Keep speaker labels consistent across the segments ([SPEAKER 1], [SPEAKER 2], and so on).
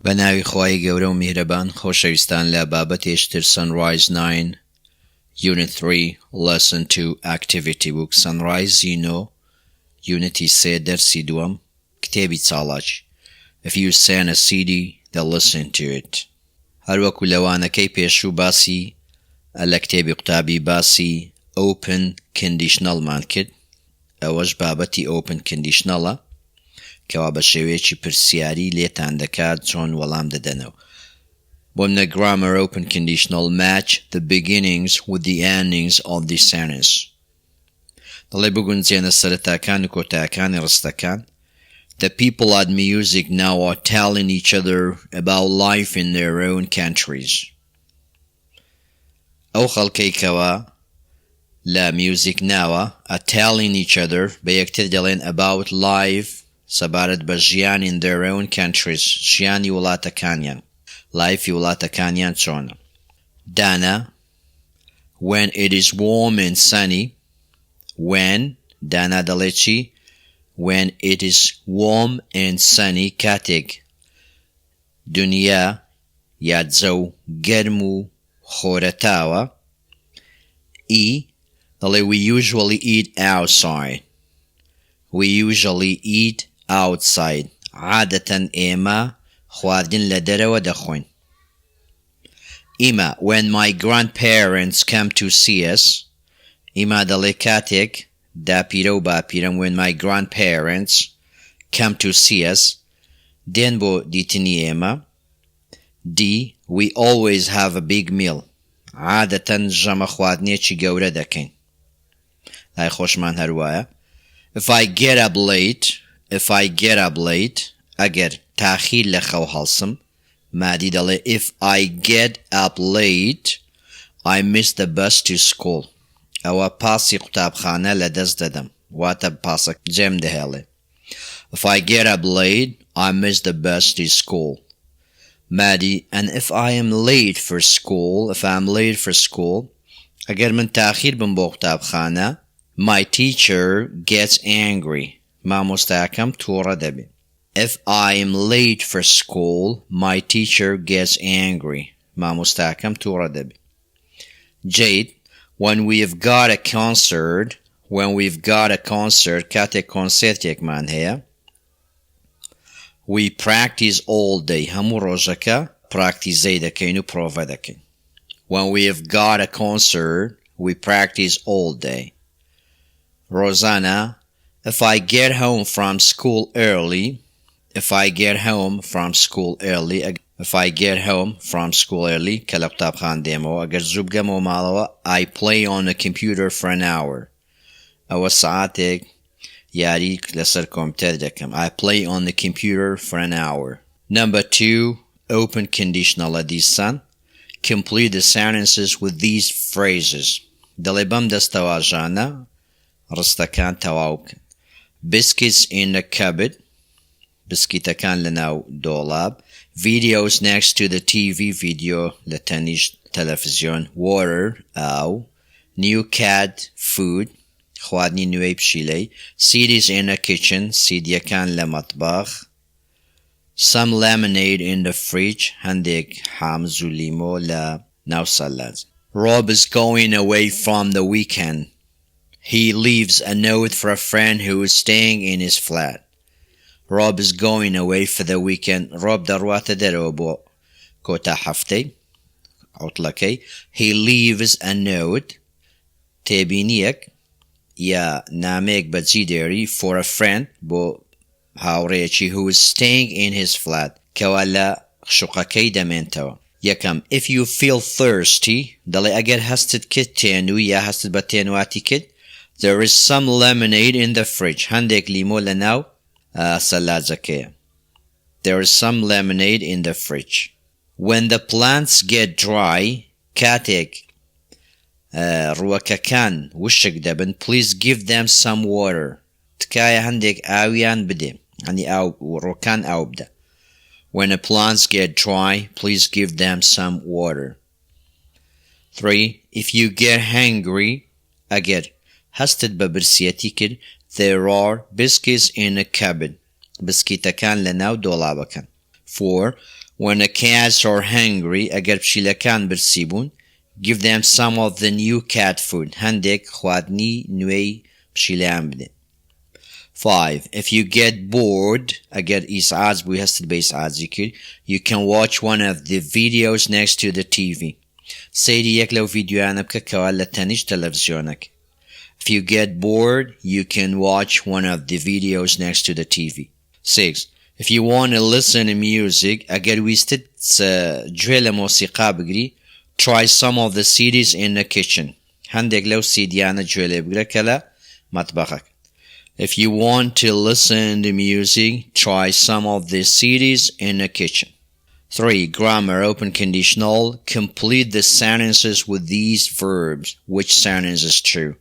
[SPEAKER 1] بەناوی خوای گەورە و میهرەبان خۆشەویستان لە بابەتێشتر Sunrise 9 Unit 3 Lesson 2 Activity Book Sunrise Unity 3 دەرسی دووەم کتێبی چاڵاکی If you send a CD they'll listen to it هەروەکو لەوانەکەی پێشوو باسی لە کتێبی قوتابی باسی Open Conditionalمان کرد ئەوەش بابەتی Open Conditionalە کەوا بە شێوەیەکی پرسیاری لێتان دەکات چۆن وەڵام دەدەنەوە بۆم لە grammar Open Conditional match the beginnings with the endings of the sentence دەڵێ بگونجێنە سەرەتاکان و کۆتاییەکانی ڕستەکان The people at music now are telling each other about life in their own countries ئەو خەڵکەی کەوا لە music ناوە are telling each other بە یەکتر دەڵێن about life سەبارەت بە ژیان in their own countries ژیانی وڵاتەکانیان لایفی وڵاتەکانیان چۆنە دانا when it is warm and sunny when دانا دەڵێ چی when it is warm and sunny کاتێک دنیا یا جەو گەرم و خۆرەتاوە دەڵێ we usually eat outside we usually eat outside عادەتەن ئێمە خواردن لە دەرەوە دەخۆین ئیمە when my grandparents come to see us ئیمە دەڵێ کاتێک داپیرە و باپیرەم when my grandparents come to see us دێن بۆ دیتنی ئێمە we always have a big meal عادەتەن ژەمە خواردنێکی گەورە دەکەین لای خۆشمان هەروایە If I get up late ئەگەر تاخیر لە خەو هەڵسم مادی دەڵێ if I get up late I miss the bus to school ئەوە پاسی قوتابخانە لە دەست دەدەم واتە پاسە جێم دەهێڵێ If I get up late I miss the bus to school مادی and if I am late for school ئەگەر من تاخیر بم بۆ قوتابخانە My teacher gets angry. مامۆستایەکەم تووڕە دەبێ. If I am late for school, my teacher gets angry. مامۆستایەکەم تووڕە دەبێ. Jade, when we've got a concert, کاتێک کۆنسێرتێکمان هەیە, we practice all day. هەموو ڕۆژەکە پراکتیزەی دەکەین و پرۆڤە دەکەین. When we've got a concert, we practice all day. Rosanna, if I get home from school early, کە لە قوتابخانە دێمەوە ئەگەر زوو بگەمەوە ماڵەوە I play on the computer for an hour ئەوە سەعاتێک یاری لەسەر کۆمپیوتەر دەکەم I play on the computer for an hour. Number 2 Open conditional دیسان Complete the sentences with these phrases دەڵێ بەم دەستەواژانە ڕستەکان تەواو بکەن Biscuits in the cupboard بسکیتەکان لەناو دۆڵاب Videos next to the TV video لە تەنیش تەلەڤیزیۆن Water ئاو New cat food خواردنی نوێی پشیلەی CDs in the kitchen سیدیەکان لە مەتباخ Some lemonade in the fridge هەندێک حامز و لیمۆ لە ناو سەلاج Rob is going away from the weekend He leaves a note for a friend who is staying in his flat. Rob is going away for the weekend. Rob دەڕواتە دەرەوە بۆ کۆتا هەفتەی عوتڵەکەی. He leaves a note تێبینیەک یا نامەیەک بەجی دێری for a friend بۆ هاوڕێیەکی who is staying in his flat کەوا لە شوقەکەی دەمێنتەوە. یەکەم if you feel thirsty دەڵێ ئەگەر هەستت کرد تێنووی یا هەستت بە تێنواتی کرد There is some lemonade in the fridge. هەندێک لیمۆ لە ناو سەلاجەکەیە. There is some lemonade in the fridge. When the plants get dry, کاتێک ڕووەکەکان وشک دەبن, please give them some water. تکایە هەندێک ئاویان بدێ. هەنی ڕووەکان ئاو بدە. When the plants get dry, please give them some water. 3. If you get hungry, ئەگەر هەستت بە برسیەتی کرد There are biscuits in a cupboard. بسکیتەکان لە ناو دۆڵابەکەن. 4. When the cats are hungry, ئەگەر پشیلەکان برسی بوون, give them some of the new cat food. هەندێک خواردنی نوێی پشیلەیان بدە. 5. If you get bored, ئەگەر ئیسعاج بووی هەستت بە ئیسعاجی کرد, you can watch one of the videos next to the TV. سەیری یەک لەو ڤیدیۆیانە بکە کەوا لە تەنیشت تەلەڤیزیۆنەکە. If you get bored, you can watch one of the videos next to the TV. 6. If you want to listen to music, ئەگەر ویستت گوێ لە مۆسیقا بگری, try some of the CDs in the kitchen. هەندێک لەو سیدیانە گوێ لێ بگرە کە لە مەتبەخەکە. If you want to listen to music, try some of the CDs in the kitchen. 3. Grammar, open conditional. Complete the sentences with these verbs. Which sentence is true?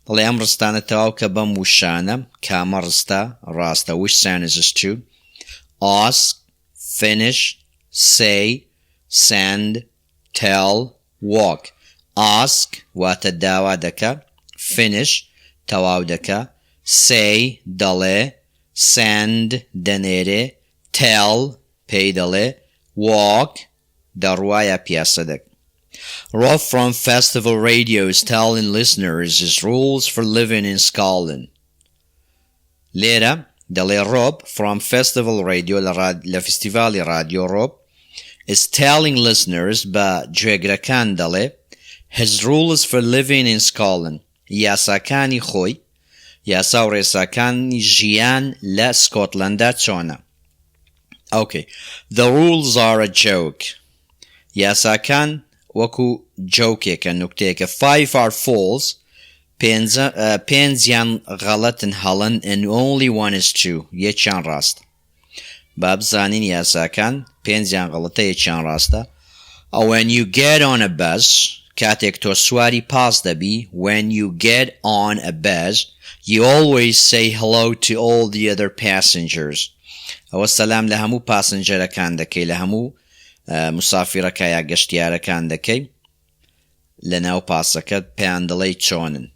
[SPEAKER 1] دەڵێ ئەم ڕستانە تەواو کە بەم وشانە کامە ڕاستە. Which sentence is true? Ask, finish, say, send, tell, walk. Ask واتە داوا دەکا. Finish تەواو دەکا. Say دەڵێ. Send دەنێرێ. Tell پێی دەڵێ. Walk دەڕوایە پیاسە دەکا. Rob from Festival Radio is telling listeners his rules for living in Scotland. لێرە دەڵێ Rob from Festival Radio لە فستیڤالی رادیۆ Rob is telling listeners بە گوێگرەکان دەڵێ his rules for living in Scotland. یاساکانی خۆی, یاسا و ڕێساکانی ژیان لە سکۆتلەندا چۆنە. Okay. The rules are a joke. یاساکان وەکو جۆکێکە نوکتەیەکە. 5 are false. پێنجیان غەڵەتن هەڵن and only one is true. یەکیان ڕاستە. با بزانین یاساکان پێنجیان غەڵەتە یەکیان ڕاستە. When you get on a bus, کاتێک تۆ سواری پاس دەبی, when you get on a bus, you always say hello to all the other passengers. ئەوە سەلام لە هەموو پاسنجەرەکان دەکەی, لە هەموو مسافرەکە یا گەشتیارەکان دەکەی, لە ناو پاسەکەت پێیان دەڵێی چۆنن.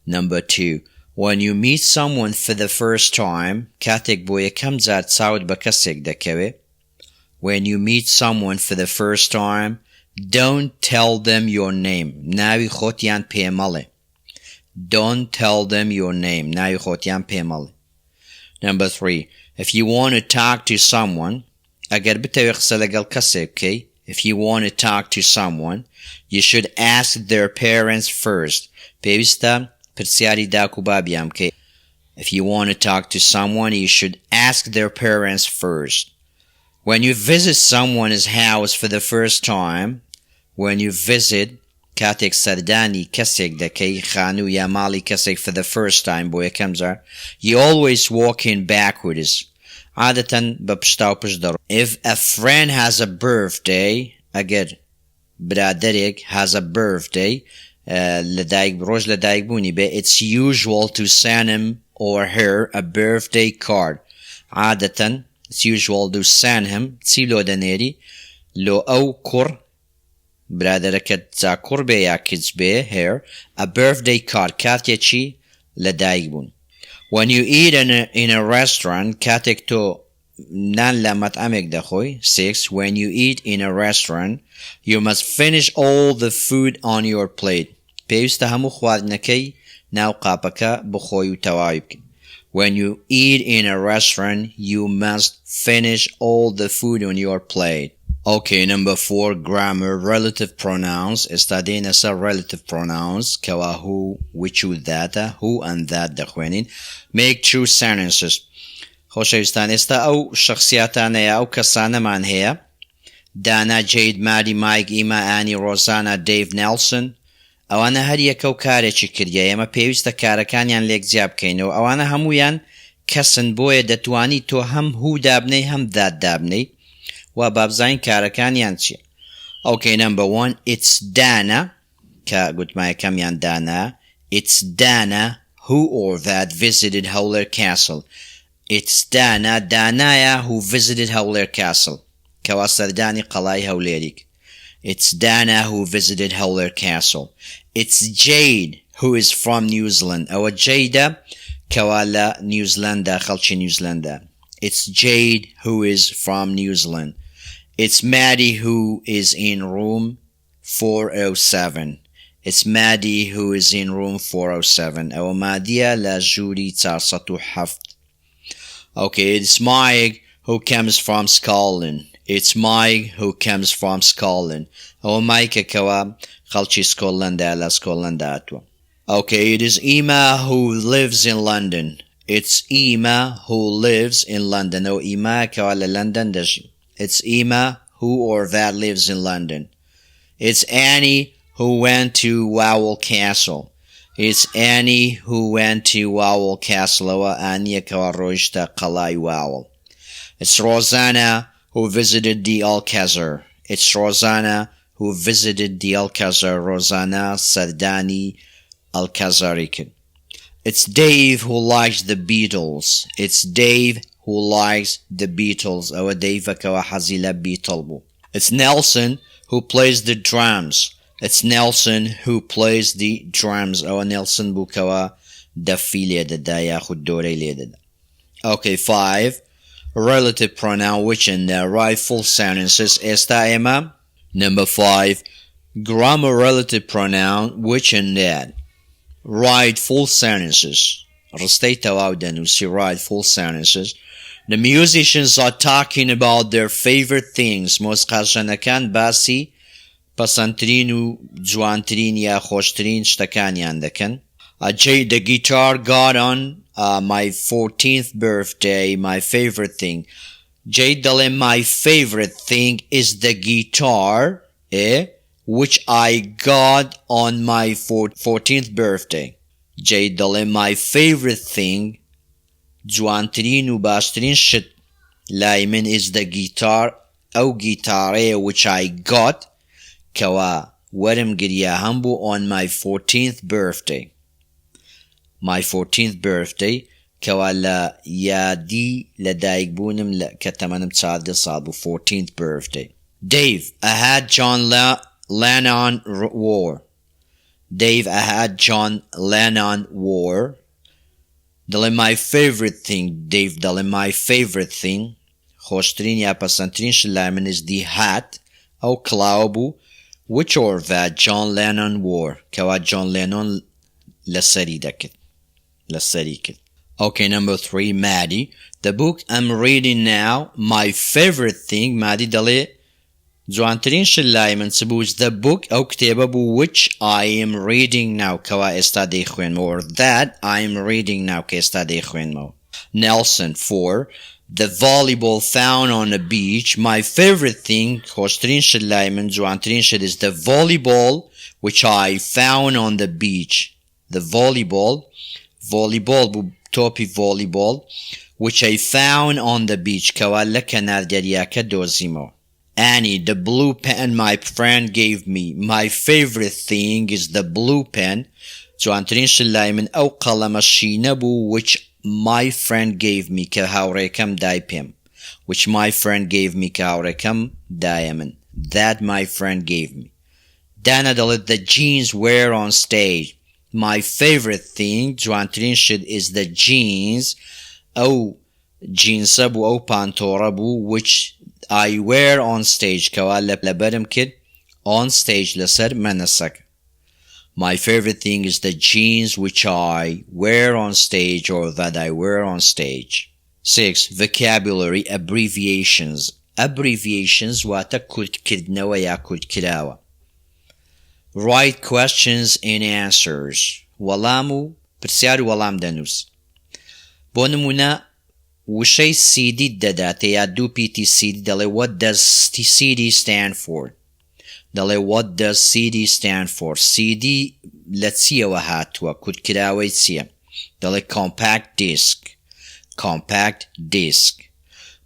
[SPEAKER 1] Number 2. When you meet someone for the first time, کاتێک بۆ یەکەم جار چاوت بە کەسێک دەکەوێ. When you meet someone for the first time, don't tell them your name. ناوی خۆتیان پێ مەڵێ. Don't tell them your name. ناوی خۆتیان پێ مەڵێ. Number 3. If you want to talk to someone, ئەگەر بتەوێ قسە لەگەڵ کەسێک بکەی, if you want to talk to someone, you should ask their parents first. پێویستە پرسیاری داک و بابیان بکەی. If you want to talk to someone, you should ask their parents first. When you visit someone's house for the first time, when you visit, کاتێک سەردانی کەسێک دەکەی, خانوو یا ماڵی کەسێک for the first time بۆ یەکەم جار, you always walk in backwards. عادەتەن بە پشتا و پشت دەڕۆ. If a friend has a birthday, ئەگەر برادەرێک has a birthday, ڕۆژ لە دایک بوونی بێ, it's usual to send him or her a birthday card. عادەتەن it's usual to send him چی لۆ دەنێری, لۆ ئەو کوڕ برادەرەکەت جا کوڕ بێ یا کچ بێ, her, a birthday card کاتێکی لە دایک بوون. When you eat in a restaurant, کاتێک تۆ نان لە مەطعەمێک دەخۆی. 6. When you eat in a restaurant, you must finish all the food on your plate. پێویستە هەموو خواردنەکەی ناو قاپەکە بخۆی و تەواوی بکەی. When you eat in a restaurant, you must finish all the food on your plate. Okay, number 4, grammar, relative pronouns. استادين اسا relative pronouns كوا who, which, that, who and that دخوينين. Make true sentences. خوشوستان استا او شخصياتان يا او كسانه من هي. دانا, جيد, ماري, مايك, إيما, آني, روزانا, ديف, نيلسون. ئەوانە هەر یەکە و کارێکی کردیە. ئێمە پێویستە کارەکانیان لێک جیا بکەینەوە. ئەوانە هەموویان کەسن, بۆیە دەتوانی تۆ هەم هو دابنەی هەم داد دابنەی و بابزین کارەکانیان چیە. Okay, number 1, it's Dana, کە گوتمایەکەمیان دانا. It's Dana who or that visited Howler Castle. It's Dana, دانایە who visited Howler Castle, کەوا سەردانی قەڵای هەولێریک. It's Dana who visited Howler Castle. It's Jade who is from New Zealand. أو جيدة كوالا نيوزيلندا, خلشي نيوزيلندا. It's Jade who is from New Zealand. It's Maddie who is in room 407. It's Maddie who is in room 407. أو مادية لجوري 407. Okay, it's Mike who comes from Scotland. It's Mike who comes from Scotland. أو مايك كوا خلشي سكولندا لا سكولنداتو. Okay, it is Emma who lives in London. It's Emma who lives in London. أو إيما كوا لندن دجي. It's Emma who or that lives in London. It's Annie who went to Wowell Castle. It's Annie who went to Wowell Castle. أو أني كوا روجتا قلاي Wowell. It's Rosanna who visited the Alcazar. It's Rosanna who visited the Alcazar. Rosanna Sardani Alcazarican. It's Dave who likes the Beatles. It's Dave who likes the Beatles. أو Dave كوا حزيلا بيطلبو. It's Nelson who plays the drums. It's Nelson who plays the drums. أو Nelson بو كوا دفي ليدا ياخد دوري ليدا. Okay, 5. Relative pronoun which in the right full sentences. Esta Emma. Number 5. Grammar relative pronoun which in that. Right full sentences. Restaita wawdanusi right full sentences. The musicians are talking about their favorite things. موسیقاشنەکان باسی پەسەندترین و جوانترین یا خۆشترین شتەکانیان دەکەن. The guitar got on my 14th birthday. My favorite thing. Jay دەڵێ my favorite thing is the guitar which I got on my 14th birthday. Jay دەڵێ my favorite thing جوانترین و باشترین شت لای من is the guitar ئەو گیتارەیە which I got کەوا وەرم گریا هەمبوو on my 14th birthday. My 14th birthday کەوا لە یادی لە دایکبوونم کە تەمەنم 14 ساڵ بوو 14th birthday. Dave, I had John Lennon war. Dave, I had John Lennon war. دەڵێ my favorite thing. Dave دەڵێ my favorite thing خۆشترین یا پەسەندترین شت لای من is the hat ئەو کڵاوە بوو which or that John Lennon wore کەوا John Lennon لەسەری دەکرد لەسەری کرد. Okay, number 3. Maddie, the book I'm reading now, my favorite thing. Maddie دەڵێ جوانترین شت لای من چ بوو the book ئەو کتێبە بوو which I am reading now کەوا ئێستا دەیخوێنمەوە or that I am reading now کە ئێستا دەیخوێنمەوە. Nelson, 4. The volleyball found on the beach. My favorite thing خۆشترین شت لای من جوانترین شت is the volleyball which I found on the beach. The volleyball بوو تۆپی volleyball which I found on the beach کەوا لە کەنار دەریاکە دۆزیمەوە. Annie, the blue pen my friend gave me. My favorite thing is the blue pen. جوانترین شت لای من ئەو قەڵەمە شینە بوو which my friend gave me کە هاوڕێکەم دای پێم. Which my friend gave me کە هاوڕێکەم دایە من. That my friend gave me. Dana دەڵێت the jeans wear on stage. My favorite thing جوانترین شت is the jeans ئەو جینسە بوو ئەو پانتۆڕە بوو which I wear on stage کەوا لەبەرم کرد on stage لەسەر مەنەسەکە. My favorite thing is the jeans which I wear on stage or that I wear on stage. 6. Vocabulary abbreviations. Abbreviations واتە کورتکردنەوە یا کورتکراوە. Write questions and answers. وەڵام و پرسیار و وەڵام دەنووسی. بۆ نمونە وشەی CD دەداتێ یا 2 PTCD دەڵێ what does CD stand for. دەڵێ what does CD stand for. CD لە چیەوە هاتووە کورتکراوەی چییە. دەڵێ compact disc.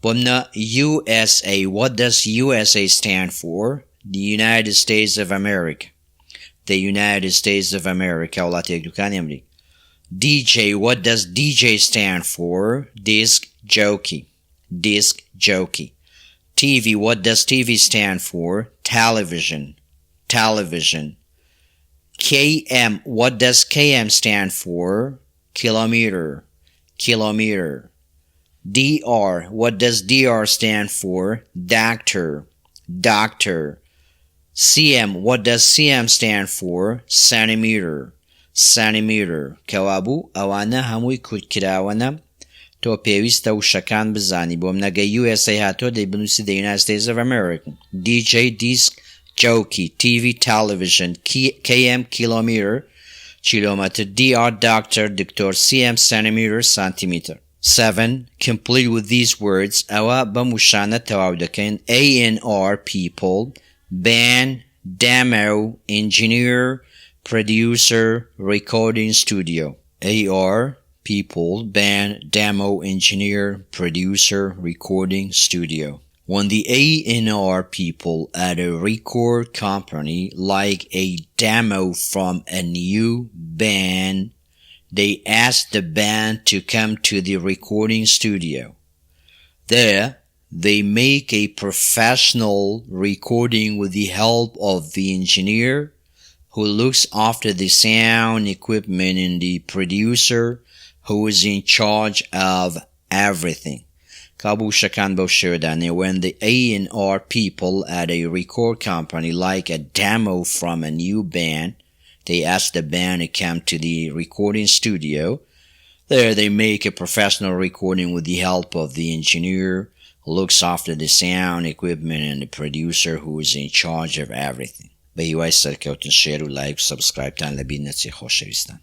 [SPEAKER 1] بۆ منە USA. What does USA stand for. The United States of America. The United States of America وڵاتی یەکدووکانی ئەمریکا. DJ. What does DJ stand for. Disc jockey. TV. What does TV stand for. Television. KM. What does KM stand for. Kilometer. DR. What does DR stand for. Doctor. doctor. CM, what does CM stand for? Centimeter. کەوابوو ئەوانە هەمووی کورتکراوەنە تۆ پێویستە وشەکان بزانی بۆم نەگە USA هاتۆ دەیبنووسی the United States of America. DJ, disc, jockey, TV, television, KM, kilometer, kilometer, DR, doctor, doctor, CM, centimeter, centimeter. 7. Complete with these words. ئەوە بەم وشانە تەواو دەکەین. A&R, people, band, demo, engineer, producer, recording studio. AR, people, band, demo, engineer, producer, recording studio. When the A&R people at a record company like a demo from a new band, they ask the band to come to the recording studio. There, they make a professional recording with the help of the engineer who looks after the sound equipment and the producer who is in charge of everything. Kabushakan Bosherdane, when the A&R people at a record company like a demo from a new band, they ask the band to come to the recording studio. There they make a professional recording with the help of the engineer who looks after the sound equipment and the producer who is in charge of everything. به هیوای سەرکەوتن شێر و لایک و سەبسکرایبتان لەبیر نەچێ خۆشەویستان.